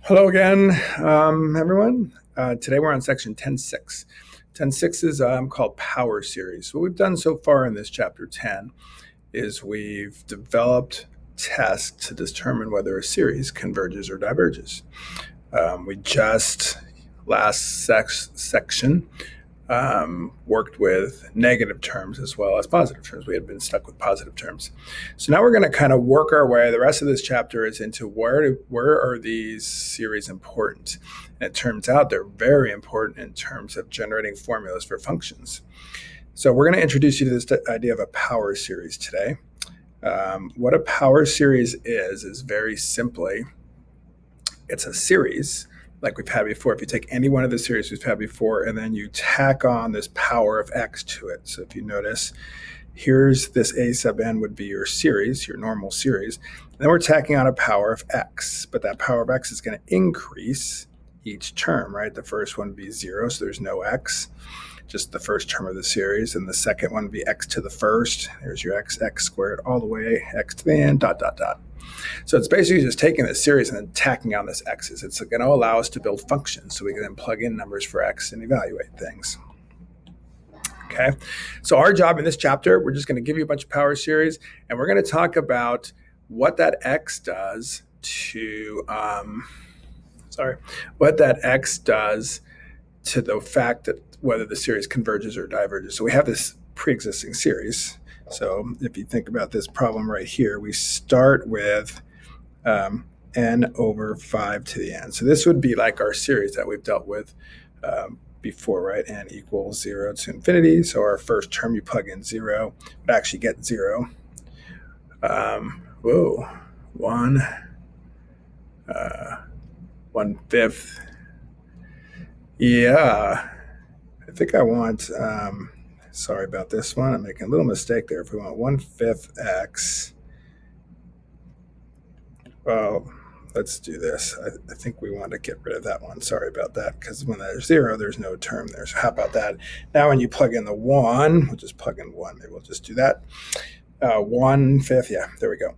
Hello again, everyone. Today we're on section 10.6. 10.6 is called power series. What we've done so far in this chapter 10 is we've developed tests to determine whether a series converges or diverges. We just last section worked with negative terms as well as positive terms. We had been stuck with positive terms. So now we're going to kind of work our way. The rest of this chapter is into where are these series important? And it turns out they're very important in terms of generating formulas for functions. So we're going to introduce you to this idea of a power series today. What a power series is very simply, it's a series like we've had before. If you take any one of the series we've had before and then you tack on this power of x to it. So if you notice, here's this a sub n would be your series, your normal series. And then we're tacking on a power of x, but that power of x is going to increase each term, right? The first one would be 0, so there's no x, just the first term of the series. And the second one would be x to the first. There's your x squared all the way, x to the n, dot, dot, dot. So it's basically just taking this series and then tacking on this x's. It's going to allow us to build functions so we can then plug in numbers for x and evaluate things. Okay, so our job in this chapter, we're just going to give you a bunch of power series, and we're going to talk about what that x does to, what that x does to the fact that whether the series converges or diverges. So we have this pre-existing series. So if you think about this problem right here, we start with n over 5 to the n. So this would be like our series that we've dealt with before, right? N equals 0 to infinity. So our first term, you plug in 0, would actually get 0. 1/5. Yeah, I think I want, sorry about this one. I'm making a little mistake there. If we want 1/5 x, well, let's do this. I think we want to get rid of that one. Sorry about that, because when there's 0, there's no term there. So how about that? Now when you plug in the 1, we'll just plug in 1. Maybe we'll just do that. 1/5, yeah, there we go.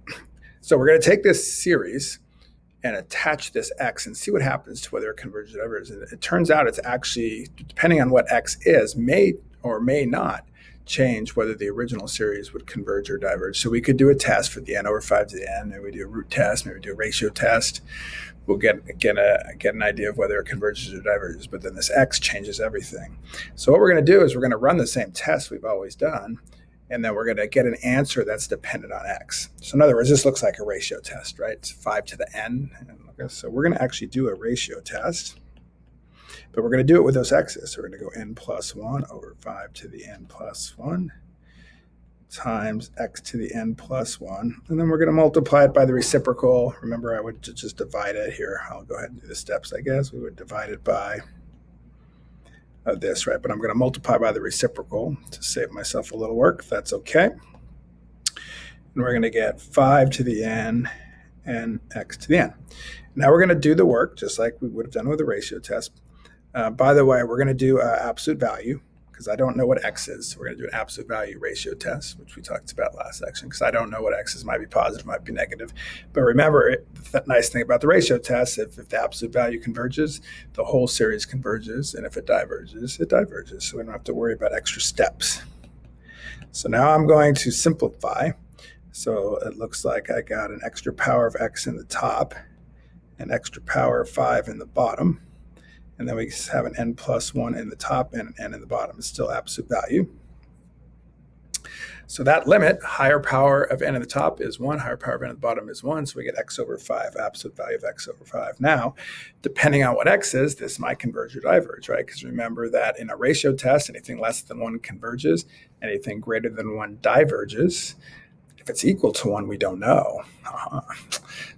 So we're going to take this series and attach this x and see what happens to whether it converges or diverges. And it turns out it's actually, depending on what x is, may or may not change whether the original series would converge or diverge. So we could do a test for the n over 5 to the n, maybe we do a root test, maybe we do a ratio test. We'll get an idea of whether it converges or diverges, but then this x changes everything. So what we're going to do is we're going to run the same test we've always done, and then we're going to get an answer that's dependent on x. So in other words, this looks like a ratio test, right? It's 5 to the n. So we're going to actually do a ratio test, but we're going to do it with those x's. So we're going to go n plus 1 over 5 to the n plus 1 times x to the n plus 1. And then we're going to multiply it by the reciprocal. Remember, I would just divide it here. I'll go ahead and do the steps, I guess. We would divide it by this, right? But I'm going to multiply by the reciprocal to save myself a little work, if that's okay. And we're going to get 5 to the n and x to the n. Now we're going to do the work just like we would have done with a ratio test. By the way, we're going to do absolute value because I don't know what x is. So we're going to do an absolute value ratio test, which we talked about last section, because I don't know what x is. Might be positive, might be negative. But remember, the nice thing about the ratio test, if the absolute value converges, the whole series converges. And if it diverges, it diverges. So we don't have to worry about extra steps. So now I'm going to simplify. So it looks like I got an extra power of x in the top, an extra power of 5 in the bottom. And then we have an n plus 1 in the top and an n in the bottom. It's still absolute value. So that limit, higher power of n in the top is 1, higher power of n at the bottom is 1. So we get x over 5, absolute value of x over 5. Now, depending on what x is, this might converge or diverge, right? Because remember that in a ratio test, anything less than 1 converges, anything greater than 1 diverges. If it's equal to 1, we don't know.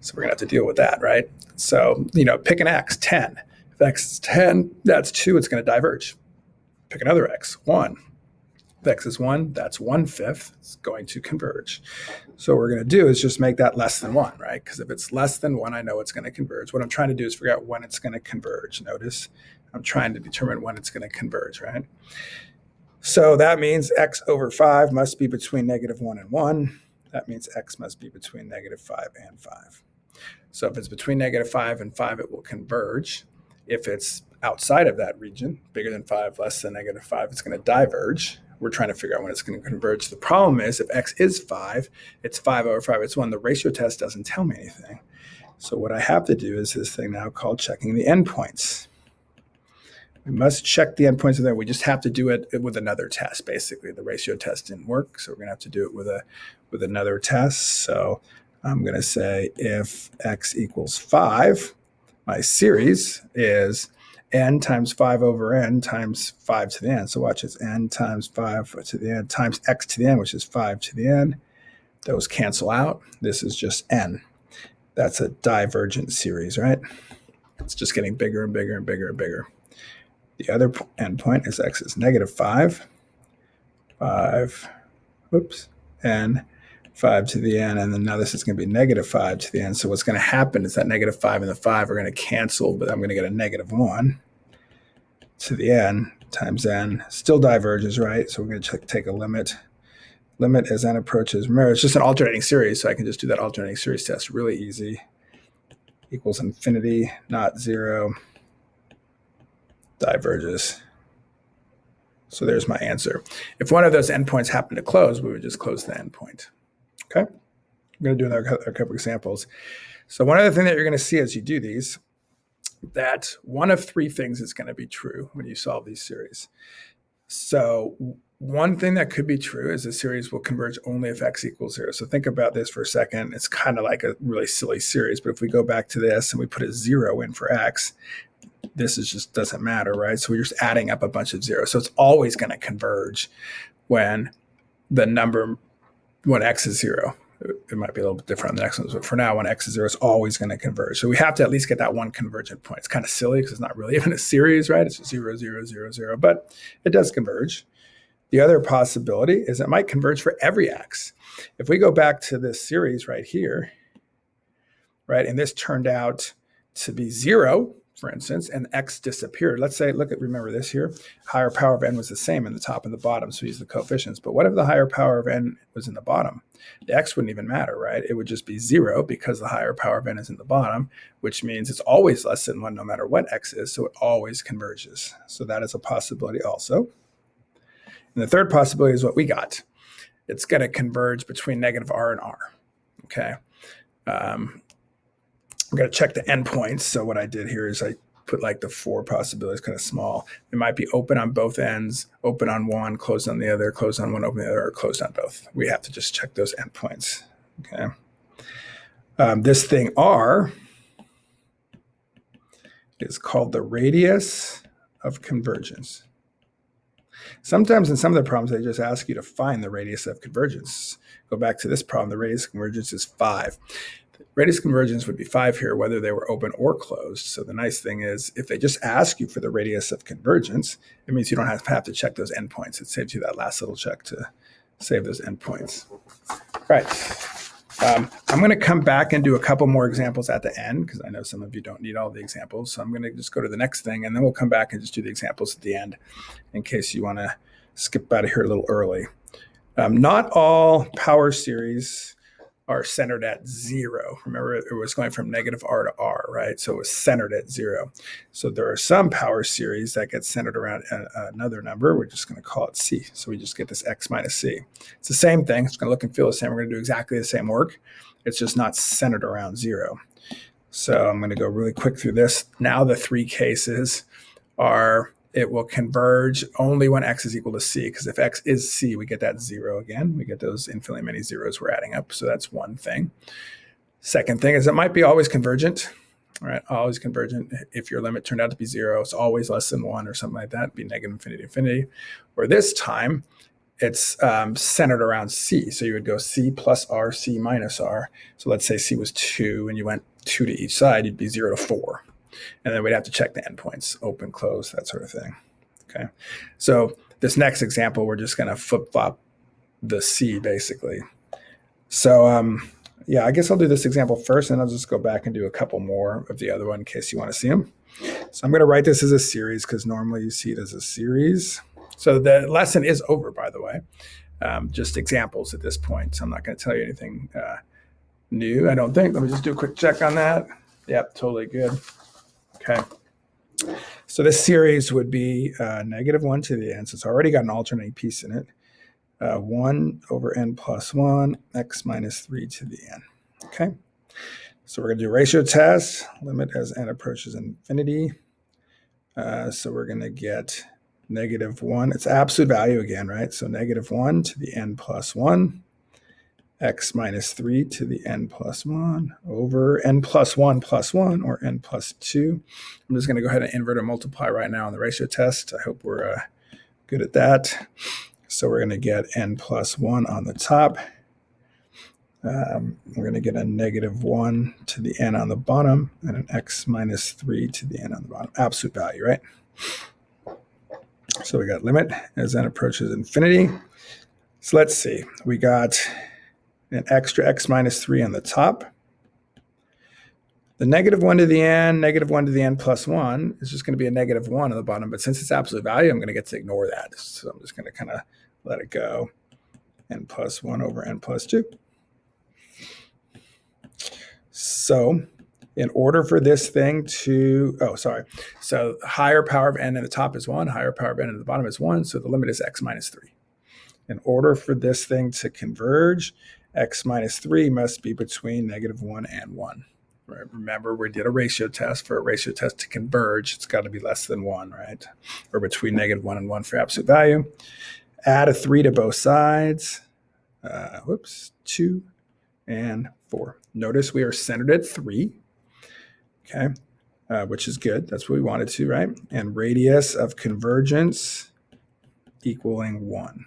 So we're going to have to deal with that, right? So, pick an x, 10. If x is 10, that's 2, it's going to diverge. Pick another x, 1. If x is 1, that's 1/5, it's going to converge. So what we're going to do is just make that less than 1, right? Because if it's less than 1, I know it's going to converge. What I'm trying to do is figure out when it's going to converge. Notice I'm trying to determine when it's going to converge, right? So that means x over 5 must be between -1 and 1. That means x must be between -5 and 5. So if it's between -5 and 5, it will converge. If it's outside of that region, bigger than 5, less than -5, it's going to diverge. We're trying to figure out when it's going to converge. The problem is if x is 5, it's 5 over 5, it's 1. The ratio test doesn't tell me anything. So what I have to do is this thing now called checking the endpoints. We must check the endpoints of there. We just have to do it with another test, basically. The ratio test didn't work, so we're going to have to do it with another test. So I'm going to say if x equals 5, my series is n times 5 over n times 5 to the n. So watch, it's n times 5 to the n times x to the n, which is 5 to the n. Those cancel out. This is just n. That's a divergent series, right? It's just getting bigger and bigger and bigger and bigger. The other endpoint is x is -5, n, 5 to the n, and then now this is going to be -5 to the n. So what's going to happen is that -5 and the 5 are going to cancel, but I'm going to get a -1 to the n times n. Still diverges, right? So we're going to take a limit. Limit as n approaches. Remember, it's just an alternating series, so I can just do that alternating series test really easy. Equals infinity, not 0. Diverges. So there's my answer. If one of those endpoints happened to close, we would just close the endpoint. Okay? I'm going to do a couple examples. So one other thing that you're going to see as you do these, that one of 3 things is going to be true when you solve these series. So one thing that could be true is the series will converge only if x equals 0. So think about this for a second. It's kind of like a really silly series, but if we go back to this and we put a 0 in for x, this is just doesn't matter, right? So we're just adding up a bunch of zeros. So it's always going to converge when x is 0. It might be a little bit different on the next ones, but for now, when x is 0, it's always going to converge. So we have to at least get that one convergent point. It's kind of silly because it's not really even a series, right? It's just 0, 0, 0, 0, but it does converge. The other possibility is it might converge for every x. If we go back to this series right here, right, and this turned out to be 0, for instance, and x disappeared. Let's say, remember this here, higher power of n was the same in the top and the bottom, so we use the coefficients. But what if the higher power of n was in the bottom? The x wouldn't even matter, right? It would just be 0 because the higher power of n is in the bottom, which means it's always less than 1 no matter what x is, so it always converges. So that is a possibility also. And the third possibility is what we got. It's going to converge between -r and r, okay? We're going to check the endpoints. So what I did here is I put like the 4 possibilities kind of small. It might be open on both ends, open on one, closed on the other, closed on one, open on the other, or closed on both. We have to just check those endpoints, okay? This thing r is called the radius of convergence. Sometimes in some of the problems, they just ask you to find the radius of convergence. Go back to this problem, the radius of convergence is 5. The radius of convergence would be 5 here, whether they were open or closed. So the nice thing is, if they just ask you for the radius of convergence, it means you don't have to check those endpoints. It saves you that last little check to save those endpoints. All right. I'm going to come back and do a couple more examples at the end because I know some of you don't need all the examples. So I'm going to just go to the next thing, and then we'll come back and just do the examples at the end in case you want to skip out of here a little early. Not all power series are centered at 0. Remember, it was going from -r to r, right? So it was centered at 0. So there are some power series that get centered around another number. We're just going to call it c. So we just get this x minus c. It's the same thing. It's going to look and feel the same. We're going to do exactly the same work. It's just not centered around 0. So I'm going to go really quick through this. Now the 3 cases are it will converge only when x is equal to c, because if x is c, we get that 0 again. We get those infinitely many zeros we're adding up. So that's one thing. Second thing is it might be always convergent. All right, always convergent. If your limit turned out to be 0, it's always less than 1 or something like that. It'd be -infinity, infinity. Or this time, it's centered around c. So you would go c plus r, c minus r. So let's say c was 2 and you went 2 to each side, you'd be 0 to 4. And then we'd have to check the endpoints, open, close, that sort of thing. Okay. So this next example, we're just going to flip-flop the c basically. So yeah, I guess I'll do this example first, and I'll just go back and do a couple more of the other one in case you want to see them. So I'm going to write this as a series because normally you see it as a series. So the lesson is over, by the way. Just examples at this point. So I'm not going to tell you anything new, I don't think. Let me just do a quick check on that. Yep, totally good. Okay. So this series would be -1 to the n. So it's already got an alternating piece in it. 1 over n plus 1, x minus 3 to the n. Okay. So we're going to do a ratio test, limit as n approaches infinity. So we're going to get -1. It's absolute value again, right? So -1 to the n plus 1, x minus 3 to the n plus 1 over n plus 1 plus 1, or n plus 2. I'm just going to go ahead and invert and multiply right now on the ratio test. I hope we're good at that. So we're going to get n plus 1 on the top. We're going to get a -1 to the n on the bottom, and an x minus 3 to the n on the bottom. Absolute value, right? So we got limit as n approaches infinity. So let's see. We got an extra x minus 3 on the top. The -1 to the n, -1 to the n plus 1 is just going to be a -1 on the bottom. But since it's absolute value, I'm going to get to ignore that. So I'm just going to kind of let it go. N plus 1 over n plus 2. So in order for this thing to, so higher power of n in the top is 1, higher power of n in the bottom is 1, so the limit is x minus 3. In order for this thing to converge, x minus 3 must be between -1 and 1. Right? Remember, we did a ratio test. For a ratio test to converge, it's got to be less than 1, right? Or between -1 and 1 for absolute value. Add a 3 to both sides. 2 and 4. Notice we are centered at 3, okay, which is good. That's what we wanted to, right? And radius of convergence equaling 1.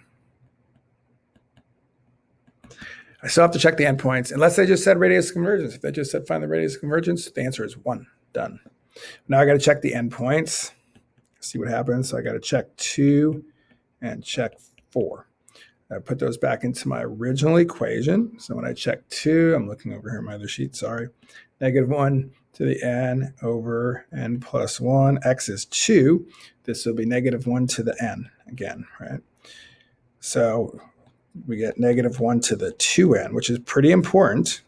I still have to check the endpoints, unless they just said radius of convergence. If they just said find the radius of convergence, the answer is 1. Done. Now I got to check the endpoints, see what happens. So I got to check 2 and check 4. I put those back into my original equation. So when I check 2, I'm looking over here in my other sheet, sorry. -1 to the n over n plus 1. X is 2. This will be -1 to the n again, right? So we get -1 to the 2n, which is pretty important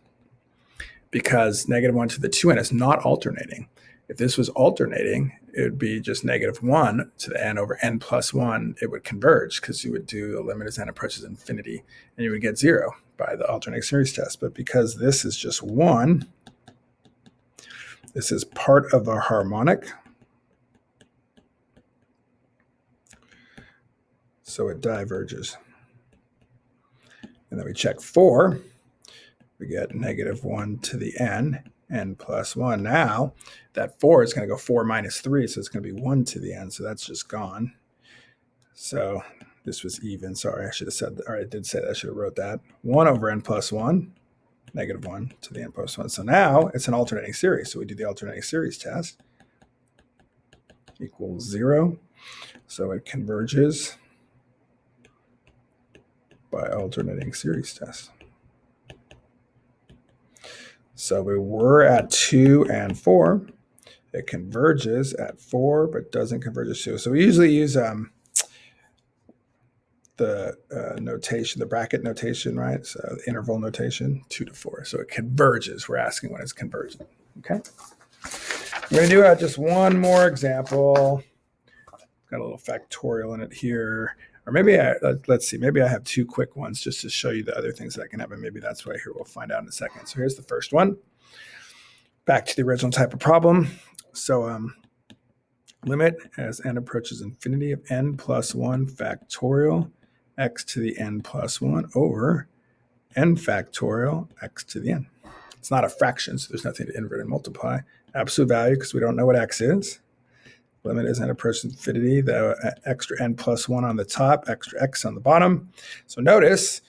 because -1 to the 2n is not alternating. If this was alternating, it would be just -1 to the n over n plus 1. It would converge because you would do the limit as n approaches infinity, and you would get 0 by the alternating series test. But because this is just 1, this is part of a harmonic. So it diverges. And then we check 4. We get -1 to the n plus 1. Now, that 4 is going to go 4 minus 3, so it's going to be 1 to the n, so that's just gone. So this was even. Sorry, I should have said that. Or I did say that. I should have wrote that. 1 over n plus 1, -1 to the n plus 1. So now it's an alternating series. So we do the alternating series test. Equals 0. So it converges by alternating series test. So we were at 2 and 4. It converges at 4, but doesn't converge at 2. So we usually use the notation, the bracket notation, right? So the interval notation, 2 to 4. So it converges. We're asking when it's convergent. Okay. I'm going to do just one more example. Got a little factorial in it here. Or maybe let's see, maybe I have 2 quick ones just to show you the other things that can happen. Maybe that's right here. We'll find out in a second. So here's the first one. Back to the original type of problem. So limit as n approaches infinity of n plus 1 factorial x to the n plus 1 over n factorial x to the n. It's not a fraction, so there's nothing to invert and multiply. Absolute value, because we don't know what x is. Limit as n approaches infinity, the extra n plus 1 on the top, extra x on the bottom. So notice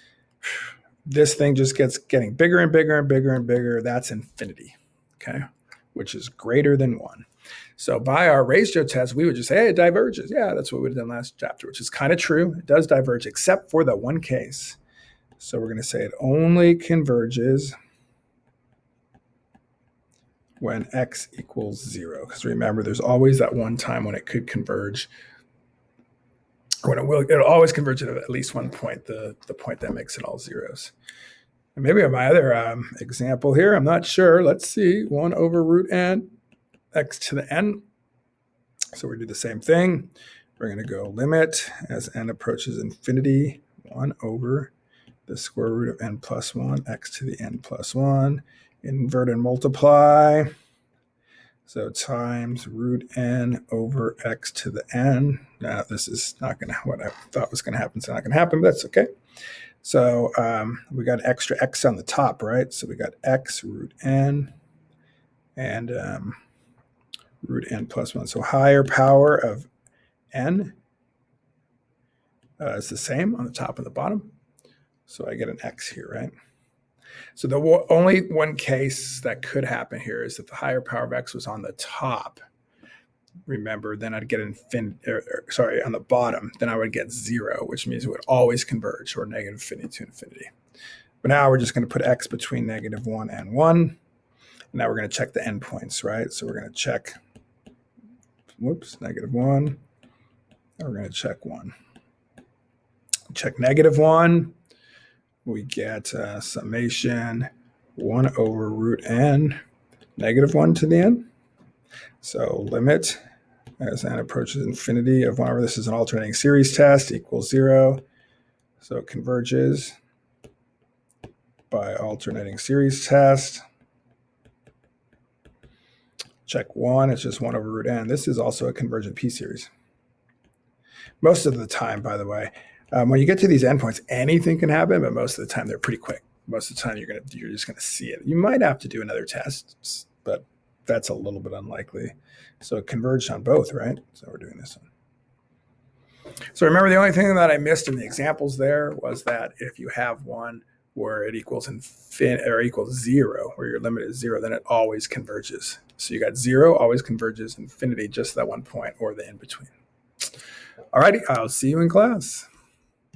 this thing just getting bigger and bigger and bigger and bigger. That's infinity, okay, which is greater than 1. So by our ratio test, we would just say, hey, it diverges. Yeah, that's what we did in last chapter, which is kind of true. It does diverge, except for the one case. So we're going to say it only converges when x equals 0. Because remember, there's always that one time when it could converge. When it'll always converge at least one point, the point that makes it all zeros. And maybe my other example here, I'm not sure. Let's see, 1 over root n, x to the n. So we do the same thing. We're going to go limit as n approaches infinity, 1 over the square root of n plus 1, x to the n plus 1. Invert and multiply. So times root n over x to the n. Now, this is not going to, what I thought was going to happen, it's not going to happen, but that's okay. So we got extra x on the top, right? So we got x root n and root n plus 1. So higher power of n is the same on the top and the bottom. So I get an x here, right? So the only one case that could happen here is that the higher power of x was on the top. Remember, then I'd get on the bottom, then I would get 0, which means it would always converge, or negative infinity to infinity. But now we're just going to put x between negative 1 and 1. And now we're going to check the endpoints, right? So we're going to check, negative 1. And we're going to check 1. Check negative 1. We get summation 1 over root n, negative 1 to the n. So limit as n approaches infinity of 1 over, this is an alternating series test, equals 0. So it converges by alternating series test. Check 1, it's just 1 over root n. This is also a convergent p-series. Most of the time, by the way, when you get to these endpoints, anything can happen, but most of the time they're pretty quick. Most of the time you're just going to see it. You might have to do another test, but that's a little bit unlikely. So it converged on both, right? So we're doing this one. So remember, the only thing that I missed in the examples there was that if you have one where it equals equals 0, where your limit is 0, then it always converges. So you got 0 always converges, infinity just that one point, or the in between. All righty, I'll see you in class.